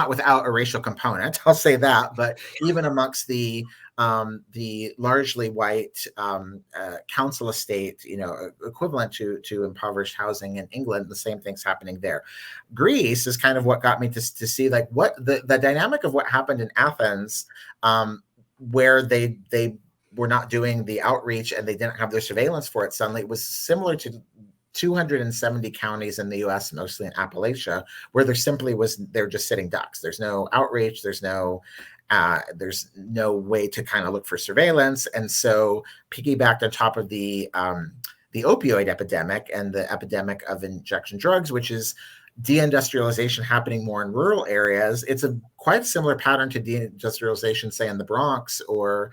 without a racial component. I'll say that. But even amongst the largely white council estate, equivalent to impoverished housing in England, the same thing's happening there. Greece is kind of what got me to see like what the dynamic of what happened in Athens, where they were not doing the outreach and they didn't have their surveillance for it. Suddenly it was similar to 270 counties in the US, mostly in Appalachia, where they're just sitting ducks. There's no outreach. There's no way to kind of look for surveillance. And so piggybacked on top of the opioid epidemic and the epidemic of injection drugs, which is deindustrialization happening more in rural areas. It's a quite similar pattern to deindustrialization, say in the Bronx or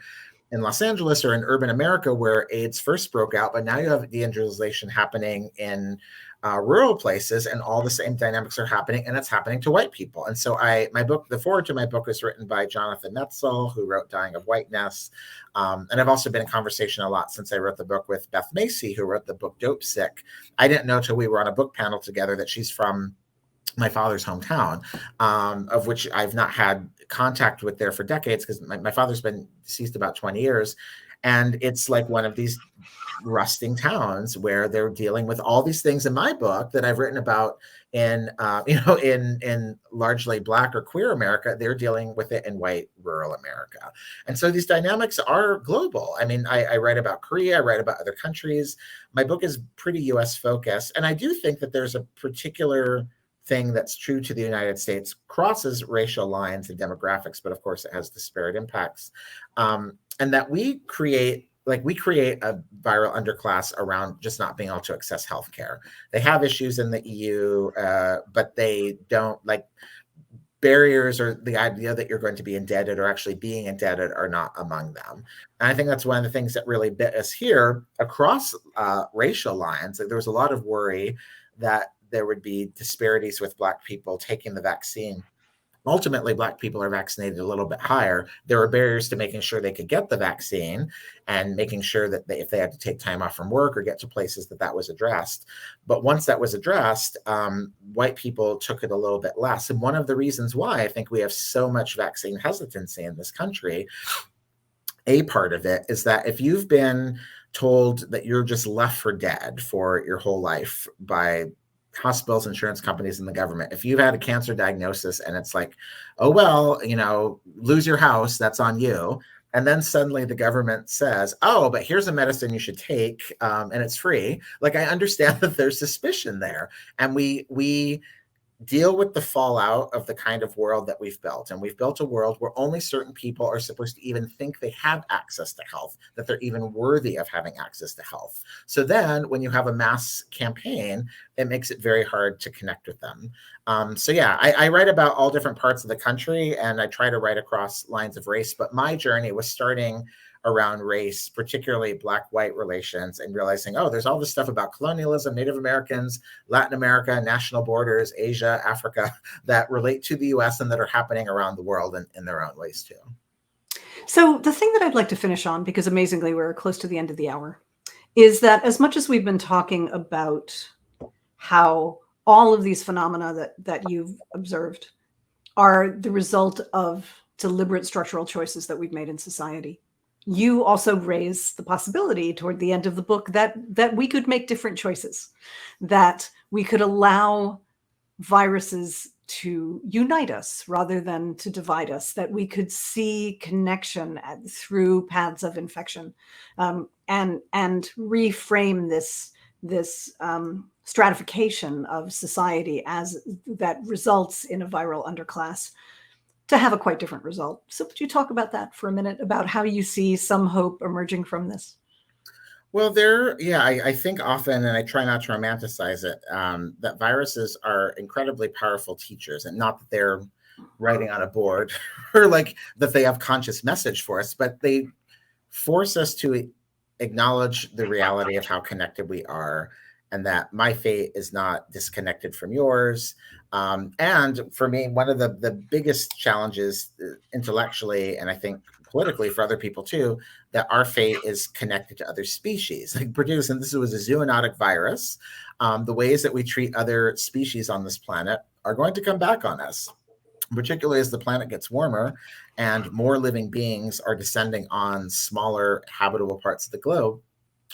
in Los Angeles or in urban America, where AIDS first broke out, but now you have deindustrialization happening in rural places, and all the same dynamics are happening, and it's happening to white people. And so the foreword to my book is written by Jonathan Metzl, who wrote Dying of Whiteness. And I've also been in conversation a lot since I wrote the book with Beth Macy, who wrote the book Dope Sick. I didn't know till we were on a book panel together that she's from my father's hometown, of which I've not had contact with there for decades, because my father's been deceased about 20 years. And it's like one of these rusting towns where they're dealing with all these things in my book that I've written about in largely Black or queer America. They're dealing with it in white rural America. And so these dynamics are global. I mean, I write about Korea, I write about other countries. My book is pretty US focused. And I do think that there's a particular thing that's true to the United States, crosses racial lines and demographics, but of course it has disparate impacts. And that we create a viral underclass around just not being able to access healthcare. They have issues in the EU, but they don't, like, barriers or the idea that you're going to be indebted or actually being indebted are not among them. And I think that's one of the things that really bit us here across racial lines. Like, there was a lot of worry that there would be disparities with Black people taking the vaccine. Ultimately, Black people are vaccinated a little bit higher. There were barriers to making sure they could get the vaccine and making sure that if they had to take time off from work or get to places, that was addressed. But once that was addressed, white people took it a little bit less. And one of the reasons why I think we have so much vaccine hesitancy in this country, a part of it is that if you've been told that you're just left for dead for your whole life by hospitals, insurance companies, and the government, if you've had a cancer diagnosis and it's like, oh, well, lose your house, that's on you. And then suddenly the government says, oh, but here's a medicine you should take, and it's free. Like, I understand that there's suspicion there. And we deal with the fallout of the kind of world that we've built. And we've built a world where only certain people are supposed to even think they have access to health, that they're even worthy of having access to health. So then when you have a mass campaign, it makes it very hard to connect with them. I write about all different parts of the country, and I try to write across lines of race. But my journey was starting around race, particularly Black-white relations, and realizing, oh, there's all this stuff about colonialism, Native Americans, Latin America, national borders, Asia, Africa, that relate to the US and that are happening around the world in their own ways too. So the thing that I'd like to finish on, because amazingly we're close to the end of the hour, is that as much as we've been talking about how all of these phenomena that you've observed are the result of deliberate structural choices that we've made in society, you also raise the possibility toward the end of the book that we could make different choices, that we could allow viruses to unite us rather than to divide us, that we could see connection through paths of infection, and reframe this stratification of society as that results in a viral underclass to have a quite different result. So would you talk about that for a minute, about how you see some hope emerging from this? Well, I think often, and I try not to romanticize it, that viruses are incredibly powerful teachers, and not that they're writing on a board or like that they have conscious message for us, but they force us to acknowledge the reality of how connected we are, and that my fate is not disconnected from yours. And for me, one of the biggest challenges intellectually, and I think politically for other people too, that our fate is connected to other species. Like produce, and this was a zoonotic virus. The ways that we treat other species on this planet are going to come back on us, particularly as the planet gets warmer and more living beings are descending on smaller habitable parts of the globe.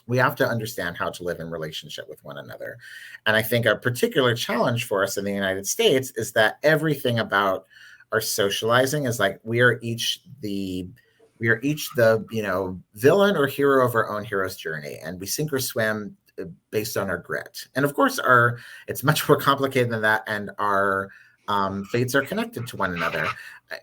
We have to understand how to live in relationship with one another. And I think a particular challenge for us in the United States is that everything about our socializing is like we are each the villain or hero of our own hero's journey, and we sink or swim based on our grit. And of course, it's much more complicated than that, and our fates are connected to one another.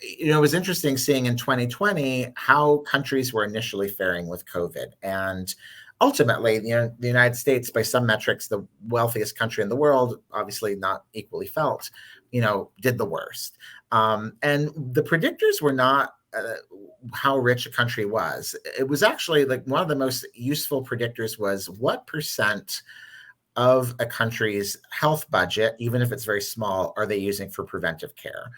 It was interesting seeing in 2020 how countries were initially faring with COVID. And ultimately, the United States, by some metrics, the wealthiest country in the world, obviously not equally felt, did the worst. And the predictors were not how rich a country was. It was actually like one of the most useful predictors was what percent of a country's health budget, even if it's very small, are they using for preventive care?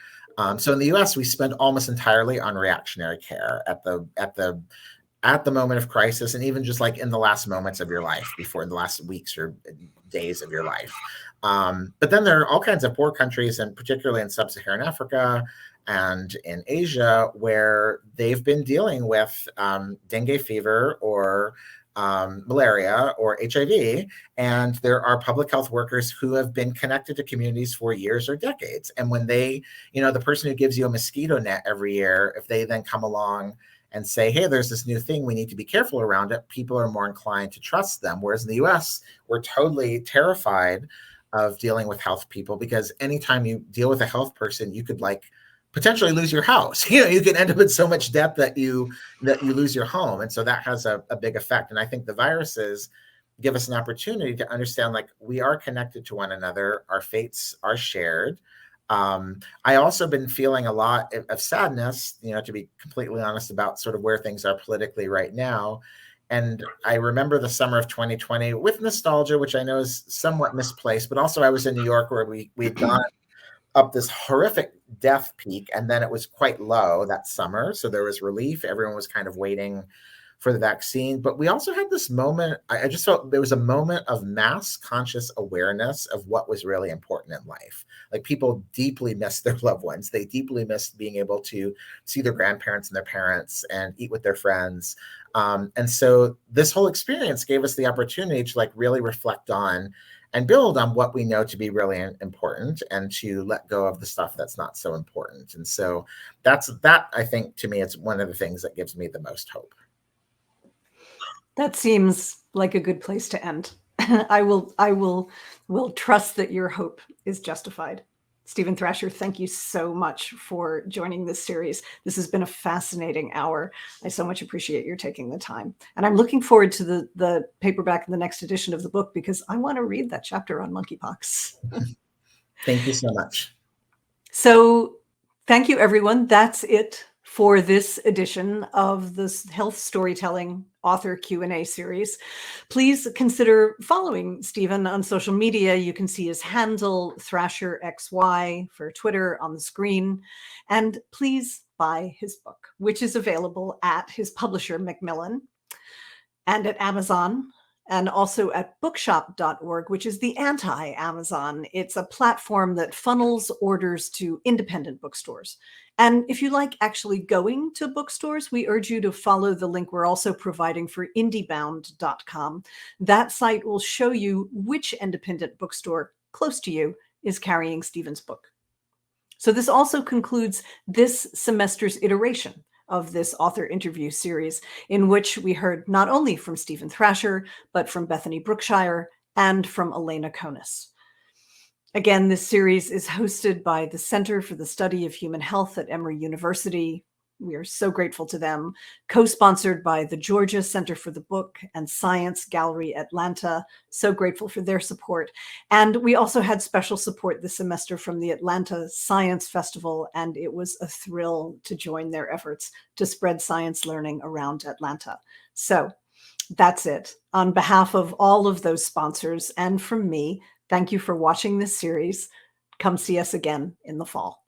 So in the U.S., we spend almost entirely on reactionary care at the moment of crisis, and even just like in the last moments of your life, before the last weeks or days of your life. But then there are all kinds of poor countries, and particularly in sub-Saharan Africa and in Asia, where they've been dealing with dengue fever or malaria or HIV, and there are public health workers who have been connected to communities for years or decades. And when they, the person who gives you a mosquito net every year, if they then come along and say, hey, there's this new thing, we need to be careful around it, people are more inclined to trust them. Whereas in the US, we're totally terrified of dealing with health people, because anytime you deal with a health person, you could potentially lose your house. You can end up in so much debt that you lose your home. And so that has a big effect. And I think the viruses give us an opportunity to understand, we are connected to one another. Our fates are shared. I also been feeling a lot of sadness, to be completely honest, about sort of where things are politically right now. And I remember the summer of 2020 with nostalgia, which I know is somewhat misplaced, but also I was in New York where we'd gone up this horrific death peak, and then it was quite low that summer. So there was relief. Everyone was kind of waiting for the vaccine. But we also had this moment, I just felt there was a moment of mass conscious awareness of what was really important in life. Like people deeply missed their loved ones. They deeply missed being able to see their grandparents and their parents and eat with their friends. And so this whole experience gave us the opportunity to really reflect on and build on what we know to be really important, and to let go of the stuff that's not so important. And so that I think, to me, it's one of the things that gives me the most hope. That seems like a good place to end. I will trust that your hope is justified. Stephen Thrasher, thank you so much for joining this series. This has been a fascinating hour. I so much appreciate your taking the time. And I'm looking forward to the paperback and the next edition of the book, because I want to read that chapter on monkeypox. Thank you so much. So thank you, everyone. That's it for this edition of this Health Storytelling Author Q&A series. Please consider following Stephen on social media. You can see his handle, ThrasherXY, for Twitter on the screen. And please buy his book, which is available at his publisher, MacMillan, and at Amazon, and also at bookshop.org, which is the anti-Amazon. It's a platform that funnels orders to independent bookstores. And if you like actually going to bookstores, we urge you to follow the link we're also providing for indiebound.com. That site will show you which independent bookstore close to you is carrying Stephen's book. So this also concludes this semester's iteration of this author interview series, in which we heard not only from Stephen Thrasher, but from Bethany Brookshire and from Elena Konis. Again, this series is hosted by the Center for the Study of Human Health at Emory University. We are so grateful to them. Co-sponsored by the Georgia Center for the Book and Science Gallery Atlanta. So grateful for their support. And we also had special support this semester from the Atlanta Science Festival, and it was a thrill to join their efforts to spread science learning around Atlanta. So that's it. On behalf of all of those sponsors and from me, thank you for watching this series. Come see us again in the fall.